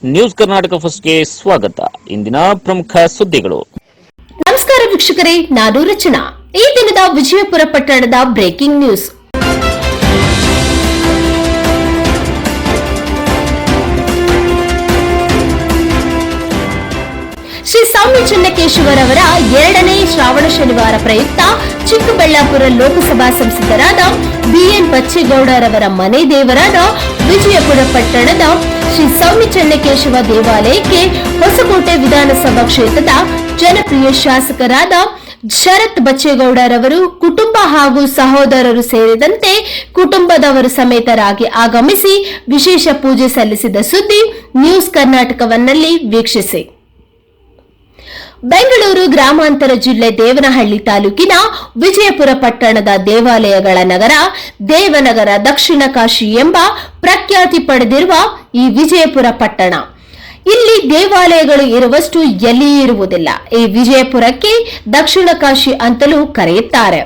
News Karnataka ಫಸ್ಟ್ಗೆ ಸ್ವಾಗತ. ಇಂದಿನ ಪ್ರಮುಖ ಸುದ್ದಿಗಳು. ನಮಸ್ಕಾರ ವೀಕ್ಷಕರೇ, ನಾನು ರಚನಾ. ಈ ದಿನದ ವಿಜಯಪುರ ಪಟ್ಟಣದ ಬ್ರೇಕಿಂಗ್ ನ್ಯೂಸ್. ಶ್ರೀ ಸೌಮ್ಯ ಚೆನ್ನಕೇಶವರವರ 2ನೇ ಶ್ರಾವಣ ಶನಿವಾರ ಪ್ರಯುಕ್ತ ಚಿಕ್ಕಬಳ್ಳಾಪುರ ಲೋಕಸಭಾ ಸಂಸದರಾದ ಬಿಎನ್ ಬಚ್ಚೇಗೌಡರವರ ಮನೆ ದೇವರಾದ ವಿಜಯಪುರ ಪಟ್ಟಣದ ಶ್ರೀ ಸೌಮ್ಯ ಚೆನ್ನಕೇಶವ ದೇವಾಲಯಕ್ಕೆ ಹೊಸಕೋಟೆ ವಿಧಾನಸಭಾ ಕ್ಷೇತ್ರದ ಜನಪ್ರಿಯ ಶಾಸಕರಾದ ಶರತ್ ಬಚ್ಚೇಗೌಡರವರು ಕುಟುಂಬ ಹಾಗೂ ಸಹೋದರರು ಸೇರಿದಂತೆ ಕುಟುಂಬದವರು ಸಮೇತರಾಗಿ ಆಗಮಿಸಿ ವಿಶೇಷ ಪೂಜೆ ಸಲ್ಲಿಸಿದ ಸುದ್ದಿ ನ್ಯೂಸ್ ಕರ್ನಾಟಕವನ್ನಲ್ಲಿ ವೀಕ್ಷಿಸಿ. ಬೆಂಗಳೂರು ಗ್ರಾಮಾಂತರ ಜಿಲ್ಲೆ ದೇವನಹಳ್ಳಿ ತಾಲೂಕಿನ ವಿಜಯಪುರ ಪಟ್ಟಣದ ದೇವಾಲಯಗಳ ನಗರ, ದೇವನಗರ, ದಕ್ಷಿಣ ಕಾಶಿ ಎಂಬ ಪ್ರಖ್ಯಾತಿ ಪಡೆದಿರುವ ಈ ವಿಜಯಪುರ ಪಟ್ಟಣ, ಇಲ್ಲಿ ದೇವಾಲಯಗಳು ಇರುವಷ್ಟು ಎಲ್ಲಿಯೂ ಇರುವುದಿಲ್ಲ. ಈ ವಿಜಯಪುರಕ್ಕೆ ದಕ್ಷಿಣ ಕಾಶಿ ಅಂತಲೂ ಕರೆಯುತ್ತಾರೆ.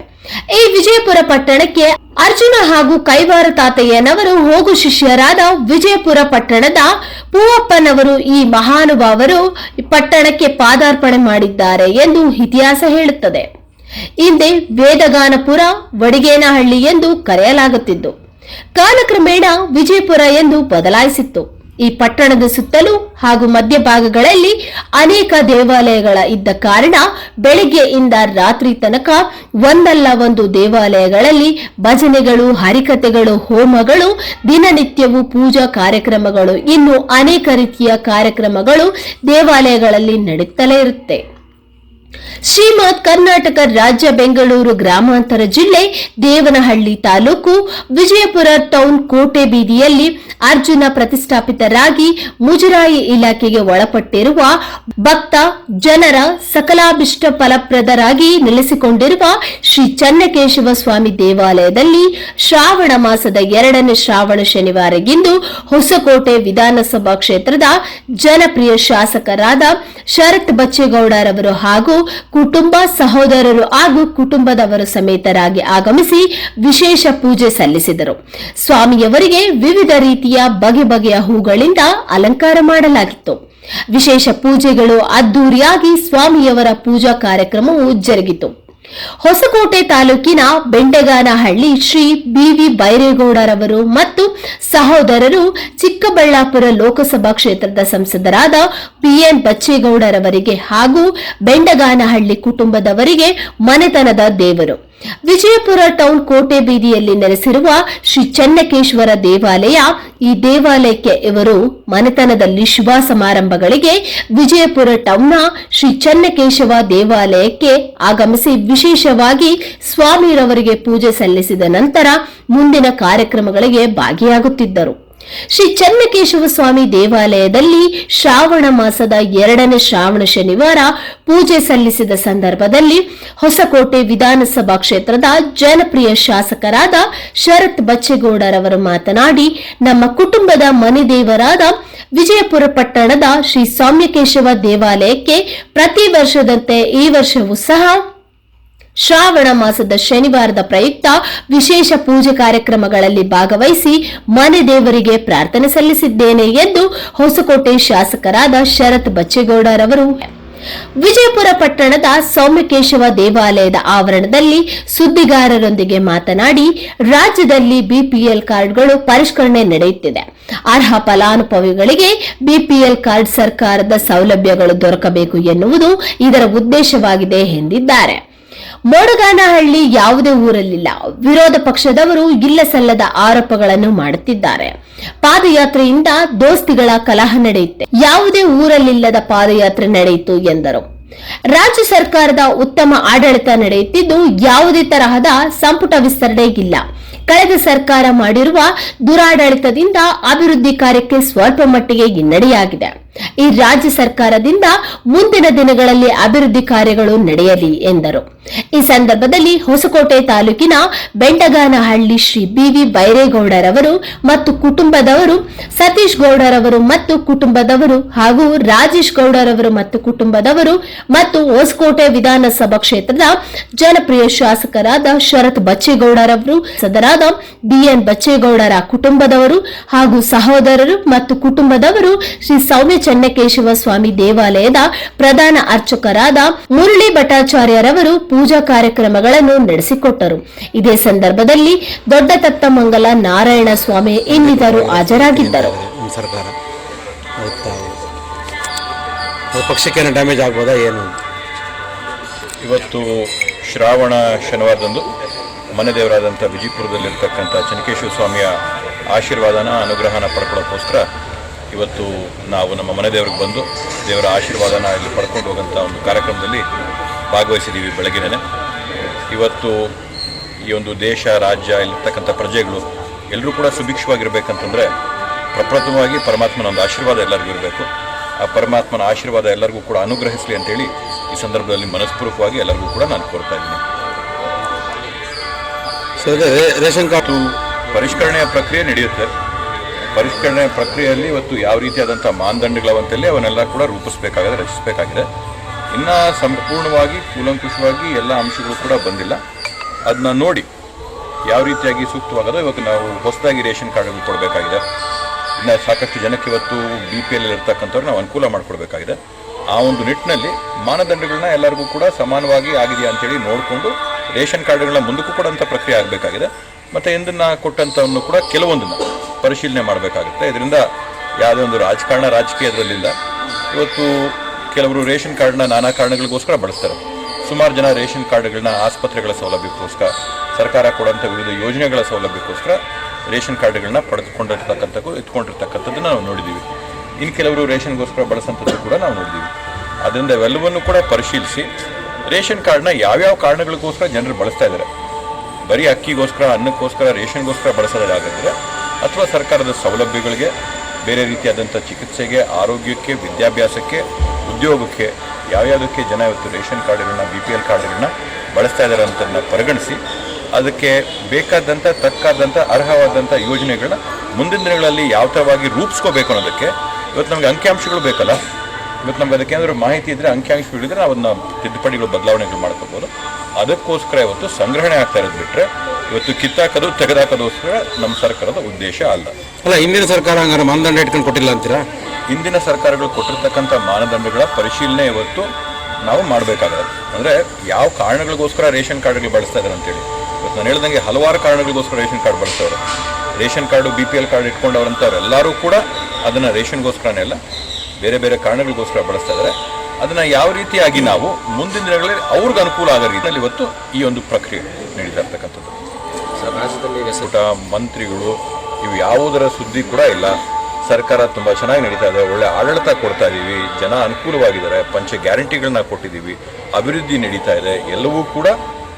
ಈ ವಿಜಯಪುರ ಪಟ್ಟಣಕ್ಕೆ ಅರ್ಜುನ ಹಾಗೂ ಕೈವಾರ ತಾತಯ್ಯನವರು ಹೋಗು ಶಿಷ್ಯರಾದ ವಿಜಯಪುರ ಪಟ್ಟಣದ ಪೂವಪ್ಪನವರು ಈ ಮಹಾನುಭಾವರು ಪಟ್ಟಣಕ್ಕೆ ಪಾದಾರ್ಪಣೆ ಮಾಡಿದ್ದಾರೆ ಎಂದು ಇತಿಹಾಸ ಹೇಳುತ್ತದೆ. ಹಿಂದೆ ವೇದಗಾನಪುರ, ವಡಿಗೇನಹಳ್ಳಿ ಎಂದು ಕರೆಯಲಾಗುತ್ತಿದ್ದು ಕಾಲಕ್ರಮೇಣ ವಿಜಯಪುರ ಎಂದು ಬದಲಾಯಿಸಿತ್ತು. ಈ ಪಟ್ಟಣದ ಸುತ್ತಲೂ ಹಾಗೂ ಮಧ್ಯಭಾಗಗಳಲ್ಲಿ ಅನೇಕ ದೇವಾಲಯಗಳ ಇದ್ದ ಕಾರಣ ಬೆಳಗ್ಗೆಯಿಂದ ರಾತ್ರಿ ತನಕ ಒಂದಲ್ಲ ಒಂದು ದೇವಾಲಯಗಳಲ್ಲಿ ಭಜನೆಗಳು, ಹರಿಕಥೆಗಳು, ಹೋಮಗಳು, ದಿನನಿತ್ಯವೂ ಪೂಜಾ ಕಾರ್ಯಕ್ರಮಗಳು, ಇನ್ನು ಅನೇಕ ರೀತಿಯ ಕಾರ್ಯಕ್ರಮಗಳು ದೇವಾಲಯಗಳಲ್ಲಿ ನಡೆಯುತ್ತಲೇ ಇರುತ್ತೆ. ಶ್ರೀಮದ್ ಕರ್ನಾಟಕ ರಾಜ್ಯ ಬೆಂಗಳೂರು ಗ್ರಾಮಾಂತರ ಜಿಲ್ಲೆ ದೇವನಹಳ್ಳಿ ತಾಲೂಕು ವಿಜಯಪುರ ಟೌನ್ ಕೋಟೆ ಬೀದಿಯಲ್ಲಿ ಅರ್ಜುನ ಪ್ರತಿಷ್ಠಾಪಿತರಾಗಿ ಮುಜರಾಯಿ ಇಲಾಖೆಗೆ ಒಳಪಟ್ಟಿರುವ ಭಕ್ತ ಜನರ ಸಕಲಾಭಿಷ್ಟ ಫಲಪ್ರದರಾಗಿ ನೆಲೆಸಿಕೊಂಡಿರುವ ಶ್ರೀ ಚೆನ್ನಕೇಶವ ಸ್ವಾಮಿ ದೇವಾಲಯದಲ್ಲಿ ಶ್ರಾವಣ ಮಾಸದ 2ನೇ ಶ್ರಾವಣ ಶನಿವಾರಗಿಂದು ಹೊಸಕೋಟೆ ವಿಧಾನಸಭಾ ಕ್ಷೇತ್ರದ ಜನಪ್ರಿಯ ಶಾಸಕರಾದ ಶರತ್ ಬಚ್ಚೇಗೌಡರವರು ಹಾಗೂ ಕುಟುಂಬ ಸಹೋದರರು ಹಾಗೂ ಕುಟುಂಬದವರು ಸಮೇತರಾಗಿ ಆಗಮಿಸಿ ವಿಶೇಷ ಪೂಜೆ ಸಲ್ಲಿಸಿದರು. ಸ್ವಾಮಿಯವರಿಗೆ ವಿವಿಧ ರೀತಿಯ ಬಗೆ ಬಗೆಯ ಹೂಗಳಿಂದ ಅಲಂಕಾರ ಮಾಡಲಾಗಿತ್ತು. ವಿಶೇಷ ಪೂಜೆಗಳು ಅದ್ದೂರಿಯಾಗಿ ಸ್ವಾಮಿಯವರ ಪೂಜಾ ಕಾರ್ಯಕ್ರಮವು ಜರುಗಿತು. ಹೊಸಕೋಟೆ ತಾಲೂಕಿನ ಬೆಂಡೆಗಾನಹಳ್ಳಿ ಶ್ರೀ ಬಿವಿ ಬೈರೇಗೌಡರವರು ಮತ್ತು ಸಹೋದರರು ಚಿಕ್ಕಬಳ್ಳಾಪುರ ಲೋಕಸಭಾ ಕ್ಷೇತ್ರದ ಸಂಸದರಾದ ಪಿಎನ್ ಬಚ್ಚೇಗೌಡರವರಿಗೆ ಹಾಗೂ ಬೆಂಡಗಾನಹಳ್ಳಿ ಕುಟುಂಬದವರಿಗೆ ಮನೆತನದ ದೇವರು ವಿಜಯಪುರ ಟೌನ್ ಕೋಟೆ ಬೀದಿಯಲ್ಲಿ ನೆಲೆಸಿರುವ ಶ್ರೀ ಚೆನ್ನಕೇಶ್ವರ ದೇವಾಲಯ. ಈ ದೇವಾಲಯಕ್ಕೆ ಇವರು ಮನೆತನದಲ್ಲಿ ಶುಭ ಸಮಾರಂಭಗಳಿಗೆ ವಿಜಯಪುರ ಟೌನ್ನ ಶ್ರೀ ಚೆನ್ನಕೇಶವ ದೇವಾಲಯಕ್ಕೆ ಆಗಮಿಸಿ ವಿಶೇಷವಾಗಿ ಸ್ವಾಮಿರವರಿಗೆ ಪೂಜೆ ಸಲ್ಲಿಸಿದ ನಂತರ ಮುಂದಿನ ಕಾರ್ಯಕ್ರಮಗಳಿಗೆ ಭಾಗಿಯಾಗುತ್ತಿದ್ದರು. ಶ್ರೀ ಚೆನ್ನಕೇಶವ ಸ್ವಾಮಿ ದೇವಾಲಯದಲ್ಲಿ ಶ್ರಾವಣ ಮಾಸದ 2ನೇ ಶ್ರಾವಣ ಶನಿವಾರ ಪೂಜೆ ಸಲ್ಲಿಸಿದ ಸಂದರ್ಭದಲ್ಲಿ ಹೊಸಕೋಟೆ ವಿಧಾನಸಭಾ ಕ್ಷೇತ್ರದ ಜನಪ್ರಿಯ ಶಾಸಕರಾದ ಶರತ್ ಬಚ್ಚೇಗೌಡರವರು ಮಾತನಾಡಿ, ನಮ್ಮ ಕುಟುಂಬದ ಮನೆ ದೇವರಾದ ವಿಜಯಪುರ ಪಟ್ಟಣದ ಶ್ರೀ ಸೌಮ್ಯಕೇಶವ ದೇವಾಲಯಕ್ಕೆ ಪ್ರತಿ ವರ್ಷದಂತೆ ಈ ವರ್ಷವೂ ಸಹ ಶ್ರಾವಣ ಮಾಸದ ಶನಿವಾರದ ಪ್ರಯುಕ್ತ ವಿಶೇಷ ಪೂಜೆ ಕಾರ್ಯಕ್ರಮಗಳಲ್ಲಿ ಭಾಗವಹಿಸಿ ಮನೆ ದೇವರಿಗೆ ಪ್ರಾರ್ಥನೆ ಸಲ್ಲಿಸಿದ್ದೇನೆ ಎಂದು ಹೊಸಕೋಟೆ ಶಾಸಕರಾದ ಶರತ್ ಬಚ್ಚೇಗೌಡರವರು ವಿಜಯಪುರ ಪಟ್ಟಣದ ಸೌಮ್ಯಕೇಶವ ದೇವಾಲಯದ ಆವರಣದಲ್ಲಿ ಸುದ್ದಿಗಾರರೊಂದಿಗೆ ಮಾತನಾಡಿ, ರಾಜ್ಯದಲ್ಲಿ ಬಿಪಿಎಲ್ ಕಾರ್ಡ್ಗಳು ಪರಿಷ್ಕರಣೆ ನಡೆಯುತ್ತಿದೆ. ಅರ್ಹ ಫಲಾನುಭವಿಗಳಿಗೆ ಬಿಪಿಎಲ್ ಕಾರ್ಡ್ ಸರ್ಕಾರದ ಸೌಲಭ್ಯಗಳು ದೊರಕಬೇಕು ಎನ್ನುವುದು ಇದರ ಉದ್ದೇಶವಾಗಿದೆ ಎಂದಿದ್ದಾರೆ. ಮೋಡಗಾನಹಳ್ಳಿ ಯಾವುದೇ ಊರಲ್ಲಿಲ್ಲ. ವಿರೋಧ ಪಕ್ಷದವರು ಇಲ್ಲಸಲ್ಲದ ಆರೋಪಗಳನ್ನು ಮಾಡುತ್ತಿದ್ದಾರೆ. ಪಾದಯಾತ್ರೆಯಿಂದ ದೋಸ್ತಿಗಳ ಕಲಹ ನಡೆಯುತ್ತೆ. ಯಾವುದೇ ಊರಲ್ಲಿಲ್ಲದ ಪಾದಯಾತ್ರೆ ನಡೆಯಿತು ಎಂದರು. ರಾಜ್ಯ ಸರ್ಕಾರದ ಉತ್ತಮ ಆಡಳಿತ ನಡೆಯುತ್ತಿದ್ದು ಯಾವುದೇ ತರಹದ ಸಂಪುಟ ವಿಸ್ತರಣೆ ಇಲ್ಲ. ಕಳೆದ ಸರ್ಕಾರ ಮಾಡಿರುವ ದುರಾಡಳಿತದಿಂದ ಅಭಿವೃದ್ಧಿ ಕಾರ್ಯಕ್ಕೆ ಸ್ವಲ್ಪ ಮಟ್ಟಿಗೆ ಹಿನ್ನಡೆಯಾಗಿದೆ. ಈ ರಾಜ್ಯ ಸರ್ಕಾರದಿಂದ ಮುಂದಿನ ದಿನಗಳಲ್ಲಿ ಅಭಿವೃದ್ಧಿ ಕಾರ್ಯಗಳು ನಡೆಯಲಿ ಎಂದರು. ಈ ಸಂದರ್ಭದಲ್ಲಿ ಹೊಸಕೋಟೆ ತಾಲೂಕಿನ ಬೆಂಡಗಾನಹಳ್ಳಿ ಶ್ರೀ ಬಿವಿ ಬೈರೇಗೌಡರವರು ಮತ್ತು ಕುಟುಂಬದವರು, ಸತೀಶ್ ಗೌಡರವರು ಮತ್ತು ಕುಟುಂಬದವರು ಹಾಗೂ ರಾಜೇಶ್ ಗೌಡರವರು ಮತ್ತು ಕುಟುಂಬದವರು ಮತ್ತು ಹೊಸಕೋಟೆ ವಿಧಾನಸಭಾ ಕ್ಷೇತ್ರದ ಜನಪ್ರಿಯ ಶಾಸಕರಾದ ಶರತ್ ಬಚ್ಚೇಗೌಡರವರು, ಸದರಾದ ಬಿಎನ್ ಬಚ್ಚೇಗೌಡರ ಕುಟುಂಬದವರು ಹಾಗೂ ಸಹೋದರರು ಮತ್ತು ಕುಟುಂಬದವರು ಶ್ರೀ ಸೌಮ್ಯ ಚೆನ್ನಕೇಶವ ಸ್ವಾಮಿ ದೇವಾಲಯದ ಪ್ರಧಾನ ಅರ್ಚಕರಾದ ಮುರಳಿ ಭಟ್ಟಾಚಾರ್ಯರವರು ಪೂಜಾ ಕಾರ್ಯಕ್ರಮಗಳನ್ನು ನಡೆಸಿಕೊಟ್ಟರು. ಇದೇ ಸಂದರ್ಭದಲ್ಲಿ ದೊಡ್ಡ ತತ್ತಮಂಗಲ ನಾರಾಯಣ ಸ್ವಾಮಿ ಇನ್ನಿತರು ಹಾಜರಾಗಿದ್ದರು. ಸರ್ಕಾರ ಪಕ್ಷಕ್ಕೆ ಡ್ಯಾಮೇಜ್ ಆಗ್ಬೋದಾ ಏನು? ಇವತ್ತು ಶ್ರಾವಣ ಶನಿವಾರದಂದು ಮನೆ ದೇವರಾದಂಥ ವಿಜಯಪುರದಲ್ಲಿರ್ತಕ್ಕಂಥ ಚೆನ್ನಕೇಶವ ಸ್ವಾಮಿಯ ಆಶೀರ್ವಾದನ ಅನುಗ್ರಹನ ಪಡ್ಕೊಳ್ಳೋಕ್ಕೋಸ್ಕರ ಇವತ್ತು ನಾವು ನಮ್ಮ ಮನೆ ದೇವ್ರಿಗೆ ಬಂದು ದೇವರ ಆಶೀರ್ವಾದನ ಇಲ್ಲಿ ಪಡ್ಕೊಂಡು ಹೋಗೋಂಥ ಒಂದು ಕಾರ್ಯಕ್ರಮದಲ್ಲಿ ಭಾಗವಹಿಸಿದ್ದೀವಿ. ಬೆಳಗ್ಗೆನೇ ಇವತ್ತು ಈ ಒಂದು ದೇಶ, ರಾಜ್ಯ, ಇಲ್ಲಿರ್ತಕ್ಕಂಥ ಪ್ರಜೆಗಳು ಎಲ್ಲರೂ ಕೂಡ ಸುಭಿಕ್ಷವಾಗಿರಬೇಕಂತಂದರೆ ಪ್ರಪ್ರಥಮವಾಗಿ ಪರಮಾತ್ಮನ ಒಂದು ಆಶೀರ್ವಾದ ಎಲ್ಲರಿಗೂ ಇರಬೇಕು. ಆ ಪರಮಾತ್ಮನ ಆಶೀರ್ವಾದ ಎಲ್ಲರಿಗೂ ಕೂಡ ಅನುಗ್ರಹಿಸಲಿ ಅಂತೇಳಿ ಈ ಸಂದರ್ಭದಲ್ಲಿ ಮನಸ್ಪೂರ್ವಕವಾಗಿ ಎಲ್ಲರಿಗೂ ಕೂಡ ನಾನು ಕೋರ್ತಾ ಇದ್ದೀನಿ. ರೇಷನ್ ಕಾರ್ಡು ಪರಿಷ್ಕರಣೆಯ ಪ್ರಕ್ರಿಯೆ ನಡೆಯುತ್ತೆ. ಪರಿಷ್ಕರಣೆ ಪ್ರಕ್ರಿಯೆಯಲ್ಲಿ ಇವತ್ತು ಯಾವ ರೀತಿಯಾದಂಥ ಮಾನದಂಡಗಳವಂತಲ್ಲಿ ಅವನ್ನೆಲ್ಲ ಕೂಡ ರೂಪಿಸಬೇಕಾಗಿದೆ, ರಚಿಸಬೇಕಾಗಿದೆ. ಇನ್ನು ಸಂಪೂರ್ಣವಾಗಿ ಕೂಲಂಕುಷವಾಗಿ ಎಲ್ಲ ಅಂಶಗಳು ಕೂಡ ಬಂದಿಲ್ಲ. ಅದನ್ನ ನೋಡಿ ಯಾವ ರೀತಿಯಾಗಿ ಸೂಕ್ತವಾಗೋದು ಇವಾಗ ನಾವು ಹೊಸದಾಗಿ ರೇಷನ್ ಕಾರ್ಡ್ಗಳು ಕೊಡಬೇಕಾಗಿದೆ. ಇನ್ನು ಸಾಕಷ್ಟು ಜನಕ್ಕೆ ಇವತ್ತು BPL ಇರ್ತಕ್ಕಂಥವ್ರು ನಾವು ಅನುಕೂಲ ಮಾಡಿಕೊಡ್ಬೇಕಾಗಿದೆ. ಆ ಒಂದು ನಿಟ್ಟಿನಲ್ಲಿ ಮಾನದಂಡಗಳನ್ನ ಎಲ್ಲರಿಗೂ ಕೂಡ ಸಮಾನವಾಗಿ ಆಗಿದೆಯಾ ಅಂತೇಳಿ ನೋಡಿಕೊಂಡು ರೇಷನ್ ಕಾರ್ಡ್ಗಳನ್ನ ಮುಂದಕ್ಕೂ ಕೊಡೋಂಥ ಪ್ರಕ್ರಿಯೆ ಆಗಬೇಕಾಗಿದೆ. ಮತ್ತು ಇಂದನ್ನು ಕೊಟ್ಟಂಥವನ್ನು ಕೂಡ ಕೆಲವೊಂದನ್ನು ಪರಿಶೀಲನೆ ಮಾಡಬೇಕಾಗುತ್ತೆ. ಇದರಿಂದ ಯಾವುದೇ ಒಂದು ರಾಜಕೀಯ ಇದರಲ್ಲಿಲ್ಲ. ಇವತ್ತು ಕೆಲವರು ರೇಷನ್ ಕಾರ್ಡ್ನ ನಾನಾ ಕಾರಣಗಳಿಗೋಸ್ಕರ ಬಳಸ್ತಾರೆ. ಸುಮಾರು ಜನ ರೇಷನ್ ಕಾರ್ಡ್ಗಳನ್ನ ಆಸ್ಪತ್ರೆಗಳ ಸೌಲಭ್ಯಕ್ಕೋಸ್ಕರ, ಸರ್ಕಾರ ಕೊಡುವಂಥ ವಿವಿಧ ಯೋಜನೆಗಳ ಸೌಲಭ್ಯಕ್ಕೋಸ್ಕರ ರೇಷನ್ ಕಾರ್ಡ್ಗಳನ್ನ ಇಟ್ಕೊಂಡಿರ್ತಕ್ಕಂಥದ್ದನ್ನು ನಾವು ನೋಡಿದ್ದೀವಿ. ಇನ್ನು ಕೆಲವರು ರೇಷನ್ಗೋಸ್ಕರ ಬಳಸೋಂಥದ್ದು ಕೂಡ ನಾವು ನೋಡಿದ್ದೀವಿ. ಅದರಿಂದ ಇವೆಲ್ಲವನ್ನೂ ಕೂಡ ಪರಿಶೀಲಿಸಿ ರೇಷನ್ ಕಾರ್ಡ್ನ ಯಾವ್ಯಾವ ಕಾರಣಗಳಿಗೋಸ್ಕರ ಜನರು ಬಳಸ್ತಾ ಇದ್ದಾರೆ, ಬರೀ ಅಕ್ಕಿಗೋಸ್ಕರ, ಅನ್ನಕ್ಕೋಸ್ಕರ, ರೇಷನ್ಗೋಸ್ಕರ ಬಳಸೋದಾಗಿದ್ದರೆ ಅಥವಾ ಸರ್ಕಾರದ ಸೌಲಭ್ಯಗಳಿಗೆ, ಬೇರೆ ರೀತಿಯಾದಂಥ ಚಿಕಿತ್ಸೆಗೆ, ಆರೋಗ್ಯಕ್ಕೆ, ವಿದ್ಯಾಭ್ಯಾಸಕ್ಕೆ, ಉದ್ಯೋಗಕ್ಕೆ ಯಾವ್ಯಾವುದಕ್ಕೆ ಜನ ಇವತ್ತು ರೇಷನ್ ಕಾರ್ಡ್ಗಳನ್ನ, BPL ಕಾರ್ಡ್ಗಳನ್ನ ಬಳಸ್ತಾ ಇದ್ದಾರೆ ಅಂತದನ್ನ ಪರಿಗಣಿಸಿ ಅದಕ್ಕೆ ಬೇಕಾದಂಥ ತಕ್ಕಾದಂಥ ಅರ್ಹವಾದಂಥ ಯೋಜನೆಗಳನ್ನ ಮುಂದಿನ ದಿನಗಳಲ್ಲಿ ಯಾವ ಥರವಾಗಿ ರೂಪಿಸ್ಕೋಬೇಕು ಅನ್ನೋದಕ್ಕೆ ಇವತ್ತು ನಮಗೆ ಅಂಕಿಅಂಶಗಳು ಬೇಕಲ್ಲ. ಇವತ್ತು ನಮ್ಗೆ ಅದಕ್ಕೆ ಏನಾದರೂ ಮಾಹಿತಿ ಇದ್ದರೆ, ಅಂಕಿಅಂಶಗಳಿದ್ರೆ ಅವನ್ನ ತಿದ್ದುಪಡಿಗಳು, ಬದಲಾವಣೆಗಳು ಮಾಡ್ಕೋಬೋದು. ಅದಕ್ಕೋಸ್ಕರ ಇವತ್ತು ಸಂಗ್ರಹಣೆ ಆಗ್ತಾ ಇರೋದು ಬಿಟ್ಟರೆ ಇವತ್ತು ಕಿತ್ತಾಕೋದು, ತೆಗೆದಾಕೋದೋಸ್ಕರ ನಮ್ಮ ಸರ್ಕಾರದ ಉದ್ದೇಶ ಅಲ್ಲ. ಹಿಂದಿನ ಸರ್ಕಾರ ಹಂಗಾರೆ ಮಾನದಂಡ ಇಟ್ಕೊಂಡು ಕೊಟ್ಟಿಲ್ಲ ಅಂತೀರಾ? ಹಿಂದಿನ ಸರ್ಕಾರಗಳು ಕೊಟ್ಟಿರ್ತಕ್ಕಂಥ ಮಾನದಂಡಗಳ ಪರಿಶೀಲನೆ ಇವತ್ತು ನಾವು ಮಾಡಬೇಕಾಗುತ್ತೆ. ಅಂದರೆ ಯಾವ ಕಾರಣಗಳಿಗೋಸ್ಕರ ರೇಷನ್ ಕಾರ್ಡ್ಗಳು ಬಳಸ್ತಾ ಇದ್ದಾರೆ ಅಂತೇಳಿ ಇವತ್ತು ನಾನು ಹೇಳ್ದಂಗೆ ಹಲವಾರು ಕಾರಣಗಳಿಗೋಸ್ಕರ ರೇಷನ್ ಕಾರ್ಡ್ ಬಳಸ್ತವ್ರೆ. ರೇಷನ್ ಕಾರ್ಡು, BPL ಕಾರ್ಡ್ ಇಟ್ಕೊಂಡವ್ರಂಥವ್ರು ಎಲ್ಲರೂ ಕೂಡ ಅದನ್ನು ರೇಷನ್ಗೋಸ್ಕರನೇ ಅಲ್ಲ, ಬೇರೆ ಬೇರೆ ಕಾರಣಗಳಿಗೋಸ್ಕರ ಬಳಸ್ತಾ ಇದ್ದಾರೆ. ಅದನ್ನು ಯಾವ ರೀತಿಯಾಗಿ ನಾವು ಮುಂದಿನ ದಿನಗಳಲ್ಲಿ ಅವ್ರಿಗೆ ಅನುಕೂಲ ಆಗೋ ರೀತಿಯಲ್ಲಿ ಇವತ್ತು ಈ ಒಂದು ಪ್ರಕ್ರಿಯೆ ನಡೀತಾ ಇರ್ತಕ್ಕಂಥದ್ದು. ಊಟ ಮಂತ್ರಿಗಳು ಇವು ಯಾವುದರ ಸುದ್ದಿ ಕೂಡ ಇಲ್ಲ. ಸರ್ಕಾರ ತುಂಬ ಚೆನ್ನಾಗಿ ನಡೀತಾ ಇದೆ, ಒಳ್ಳೆ ಆಡಳಿತ ಕೊಡ್ತಾ ಇದ್ದೀವಿ, ಜನ ಅನುಕೂಲವಾಗಿದ್ದಾರೆ, ಪಂಚ ಗ್ಯಾರಂಟಿಗಳನ್ನ ಕೊಟ್ಟಿದ್ದೀವಿ, ಅಭಿವೃದ್ಧಿ ನಡೀತಾ ಇದೆ. ಎಲ್ಲವೂ ಕೂಡ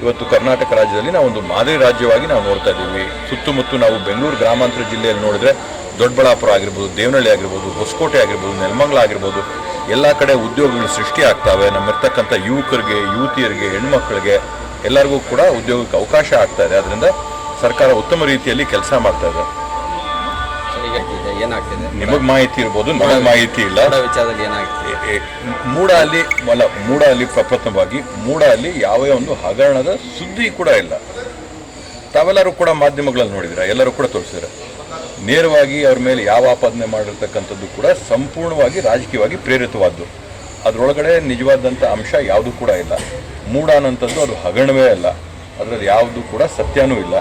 ಇವತ್ತು ಕರ್ನಾಟಕ ರಾಜ್ಯದಲ್ಲಿ ನಾವು ಒಂದು ಮಾದರಿ ರಾಜ್ಯವಾಗಿ ನಾವು ನೋಡ್ತಾ ಇದ್ದೀವಿ. ಸುತ್ತಮುತ್ತ ನಾವು ಬೆಂಗಳೂರು ಗ್ರಾಮಾಂತರ ಜಿಲ್ಲೆಯಲ್ಲಿ ನೋಡಿದ್ರೆ ದೊಡ್ಡಬಳ್ಳಾಪುರ ಆಗಿರ್ಬೋದು, ದೇವನಹಳ್ಳಿ ಆಗಿರ್ಬೋದು, ಹೊಸಕೋಟೆ ಆಗಿರ್ಬೋದು, ನೆಲಮಂಗಲ ಆಗಿರ್ಬೋದು, ಎಲ್ಲ ಕಡೆ ಉದ್ಯೋಗಗಳು ಸೃಷ್ಟಿ ಆಗ್ತವೆ. ನಮ್ಮಿರ್ತಕ್ಕಂಥ ಯುವಕರಿಗೆ, ಯುವತಿಯರಿಗೆ, ಹೆಣ್ಮಕ್ಳಿಗೆ ಎಲ್ಲರಿಗೂ ಕೂಡ ಉದ್ಯೋಗಕ್ಕೆ ಅವಕಾಶ ಆಗ್ತಾ ಇದೆ. ಅದರಿಂದ ಸರ್ಕಾರ ಉತ್ತಮ ರೀತಿಯಲ್ಲಿ ಕೆಲಸ ಮಾಡ್ತಾ ಇದೆ. ನಿಮಗೆ ಮಾಹಿತಿ ಇರ್ಬೋದು, ನಮಗೆ ಮಾಹಿತಿ ಇಲ್ಲ. ಮೂಡ ಅಲ್ಲಿ ಪ್ರಪ್ರಥಮವಾಗಿ ಮೂಡ ಅಲ್ಲಿ ಯಾವುದೇ ಒಂದು ಹಗರಣದ ಸುದ್ದಿ ಕೂಡ ಇಲ್ಲ. ತಾವೆಲ್ಲರೂ ಕೂಡ ಮಾಧ್ಯಮಗಳಲ್ಲಿ ನೋಡಿದ್ರೆ, ಎಲ್ಲರೂ ಕೂಡ ತೋರಿಸಿದ್ರೆ ನೇರವಾಗಿ ಅವ್ರ ಮೇಲೆ ಯಾವ ಆಪಾದನೆ ಮಾಡಿರ್ತಕ್ಕಂಥದ್ದು ಕೂಡ ಸಂಪೂರ್ಣವಾಗಿ ರಾಜಕೀಯವಾಗಿ ಪ್ರೇರಿತವಾದ್ದು. ಅದರೊಳಗಡೆ ನಿಜವಾದಂಥ ಅಂಶ ಯಾವುದೂ ಕೂಡ ಇಲ್ಲ. ಮೂಡ ಅನ್ನೋಂಥದ್ದು ಅದು ಹಗರಣವೇ ಅಲ್ಲ, ಅದರಲ್ಲಿ ಯಾವುದು ಕೂಡ ಸತ್ಯನೂ ಇಲ್ಲ.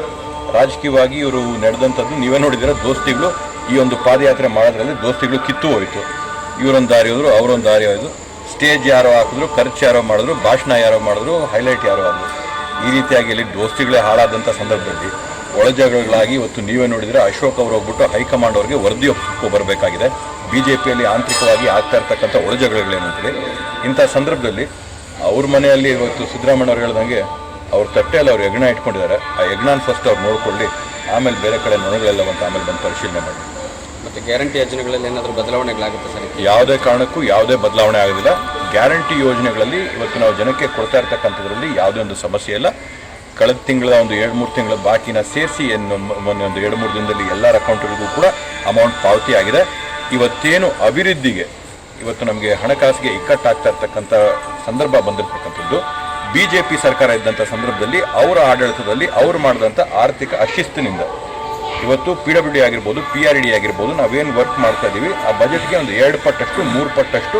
ರಾಜಕೀಯವಾಗಿ ಇವರು ನಡೆದಂಥದ್ದು ನೀವೇ ನೋಡಿದರೆ. ದೋಸ್ತಿಗಳು ಈ ಒಂದು ಪಾದಯಾತ್ರೆ ಮಾಡೋದ್ರಲ್ಲಿ ದೋಸ್ತಿಗಳು ಕಿತ್ತು ಹೋಯಿತು. ಇವರೊಂದು ದಾರಿ ಹೋದ್ರು, ಅವರೊಂದು ದಾರಿ ಹೋಯ್ತು. ಸ್ಟೇಜ್ ಯಾರೋ ಹಾಕಿದ್ರು, ಖರ್ಚು ಯಾರೋ ಮಾಡಿದ್ರು, ಭಾಷಣ ಯಾರೋ ಮಾಡಿದ್ರು, ಹೈಲೈಟ್ ಯಾರೋ ಆದರು. ಈ ರೀತಿಯಾಗಿ ಇಲ್ಲಿ ದೋಸ್ತಿಗಳೇ ಹಾಳಾದಂಥ ಸಂದರ್ಭದಲ್ಲಿ ಒಳಜಗಳಾಗಿ ಇವತ್ತು ನೀವೇ ನೋಡಿದರೆ ಅಶೋಕ್ ಅವರು ಹೋಗ್ಬಿಟ್ಟು ಹೈಕಮಾಂಡ್ ಅವ್ರಿಗೆ ವರದಿ ಒಪ್ಪಿಸ್ಕೊ ಬರಬೇಕಾಗಿದೆ. BJPಯಲ್ಲಿ ಆಂತರಿಕವಾಗಿ ಆಗ್ತಾ ಇರ್ತಕ್ಕಂಥ ಒಳಜಗಳೇನಂತೇಳಿ. ಇಂಥ ಸಂದರ್ಭದಲ್ಲಿ ಅವ್ರ ಮನೆಯಲ್ಲಿ ಇವತ್ತು ಸಿದ್ದರಾಮಯ್ಯ ಅವ್ರು ಹೇಳ್ದಂಗೆ ಅವ್ರ ತಟ್ಟೆಯಲ್ಲಿ ಅವ್ರು ಯಜ್ಞ ಇಟ್ಕೊಂಡಿದ್ದಾರೆ. ಆ ಯಜ್ಞಾನ ಫಸ್ಟ್ ಅವ್ರು ನೋಡ್ಕೊಳ್ಳಿ, ಆಮೇಲೆ ಬೇರೆ ಕಡೆ ನೊಣಗಳೆಲ್ಲವಂತ ಆಮೇಲೆ ಬಂದು ಪರಿಶೀಲನೆ ಮಾಡಿ. ಮತ್ತು ಗ್ಯಾರಂಟಿ ಯೋಜನೆಗಳಲ್ಲಿ ಏನಾದರೂ ಬದಲಾವಣೆಗಳಾಗುತ್ತೆ ಸರ್? ಯಾವುದೇ ಕಾರಣಕ್ಕೂ ಯಾವುದೇ ಬದಲಾವಣೆ ಆಗೋದಿಲ್ಲ. ಗ್ಯಾರಂಟಿ ಯೋಜನೆಗಳಲ್ಲಿ ಇವತ್ತು ನಾವು ಜನಕ್ಕೆ ಕೊಡ್ತಾ ಇರ್ತಕ್ಕಂಥದ್ರಲ್ಲಿ ಯಾವುದೇ ಒಂದು ಸಮಸ್ಯೆ ಇಲ್ಲ. ಕಳೆದ ತಿಂಗಳ ಒಂದು 2-3 ತಿಂಗಳ ಬಾಕಿನ ಸೇರಿಸಿ ಮೊನ್ನೆ ಒಂದು 2-3 ದಿನದಲ್ಲಿ ಎಲ್ಲರ ಅಕೌಂಟ್ಗಳಿಗೂ ಕೂಡ ಅಮೌಂಟ್ ಪಾವತಿ ಆಗಿದೆ. ಇವತ್ತೇನು ಅಭಿವೃದ್ಧಿಗೆ ಇವತ್ತು ನಮಗೆ ಹಣಕಾಸಿಗೆ ಇಕ್ಕಟ್ಟಾಗ್ತಾ ಇರ್ತಕ್ಕಂಥ ಸಂದರ್ಭ ಬಂದಿರತಕ್ಕಂಥದ್ದು BJP ಸರ್ಕಾರ ಇದ್ದಂಥ ಸಂದರ್ಭದಲ್ಲಿ ಅವರ ಆಡಳಿತದಲ್ಲಿ ಅವರು ಮಾಡಿದಂಥ ಆರ್ಥಿಕ ಅಶಿಸ್ತಿನಿಂದ ಇವತ್ತು PWD ಆಗಿರ್ಬೋದು, PRD ಆಗಿರ್ಬೋದು, ನಾವೇನು ವರ್ಕ್ ಮಾಡ್ತಾ ಇದ್ದೀವಿ ಆ ಬಜೆಟ್ಗೆ ಒಂದು 2 ಪಟ್ಟಷ್ಟು 3 ಪಟ್ಟಷ್ಟು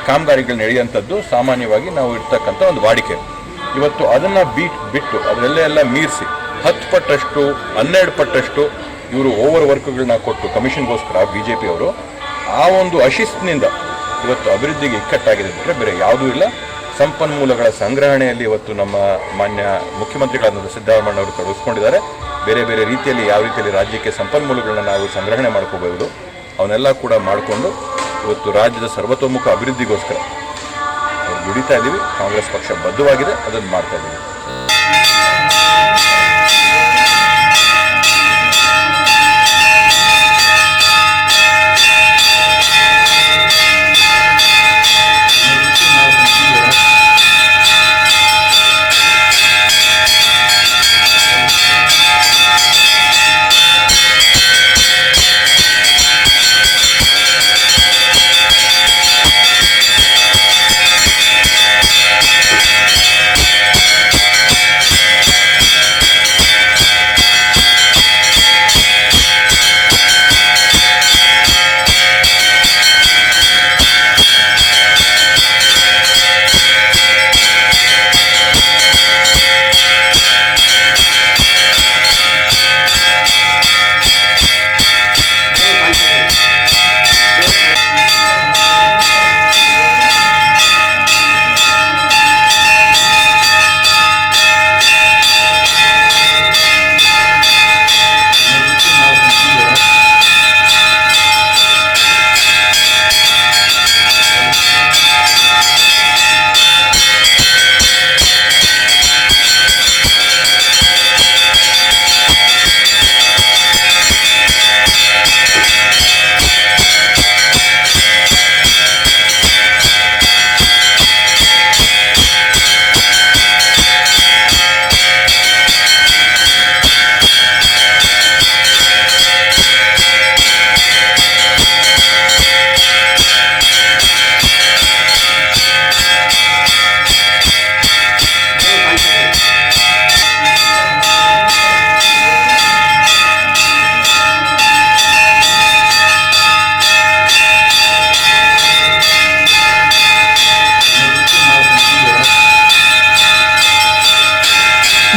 ಕಾಮಗಾರಿಗಳು ನಡೆಯುವಂಥದ್ದು ಸಾಮಾನ್ಯವಾಗಿ ನಾವು ಇರ್ತಕ್ಕಂಥ ಒಂದು ವಾಡಿಕೆ. ಇವತ್ತು ಅದನ್ನು ಬಿಟ್ಟು ಅದರಲ್ಲೆಲ್ಲ ಮೀರಿಸಿ 10 ಪಟ್ಟಷ್ಟು 12 ಪಟ್ಟಷ್ಟು ಇವರು ಓವರ್ ವರ್ಕ್ಗಳನ್ನ ಕೊಟ್ಟು ಕಮಿಷನ್ಗೋಸ್ಕರ BJP ಅವರು ಆ ಒಂದು ಅಶಿಸ್ತಿನಿಂದ ಇವತ್ತು ಅಭಿವೃದ್ಧಿಗೆ ಇಕ್ಕಟ್ಟಾಗಿದೆ ಬಿಟ್ಟರೆ ಬೇರೆ ಯಾವುದೂ ಇಲ್ಲ. ಸಂಪನ್ಮೂಲಗಳ ಸಂಗ್ರಹಣೆಯಲ್ಲಿ ಇವತ್ತು ನಮ್ಮ ಮಾನ್ಯ ಮುಖ್ಯಮಂತ್ರಿಗಳಾದ ಸಿದ್ದರಾಮಯ್ಯ ಅವರು ತೊಡಗಿಸ್ಕೊಂಡಿದ್ದಾರೆ. ಬೇರೆ ಬೇರೆ ರೀತಿಯಲ್ಲಿ ಯಾವ ರೀತಿಯಲ್ಲಿ ರಾಜ್ಯಕ್ಕೆ ಸಂಪನ್ಮೂಲಗಳನ್ನ ನಾವು ಸಂಗ್ರಹಣೆ ಮಾಡ್ಕೋಬಹುದು ಅವನ್ನೆಲ್ಲ ಕೂಡ ಮಾಡಿಕೊಂಡು ಇವತ್ತು ರಾಜ್ಯದ ಸರ್ವತೋಮುಖ ಅಭಿವೃದ್ಧಿಗೋಸ್ಕರ ದುಡಿತಾ ಇದ್ದೀವಿ. ಕಾಂಗ್ರೆಸ್ ಪಕ್ಷ ಬದ್ಧವಾಗಿದೆ, ಅದನ್ನು ಮಾಡ್ತಾ ಇದ್ದೀವಿ.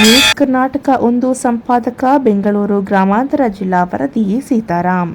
ನ್ಯೂಸ್ ಕರ್ನಾಟಕ 1 ಸಂಪಾದಕ ಬೆಂಗಳೂರು ಗ್ರಾಮಾಂತರ ಜಿಲ್ಲಾ ವರದಿ ಸೀತಾರಾಮ್.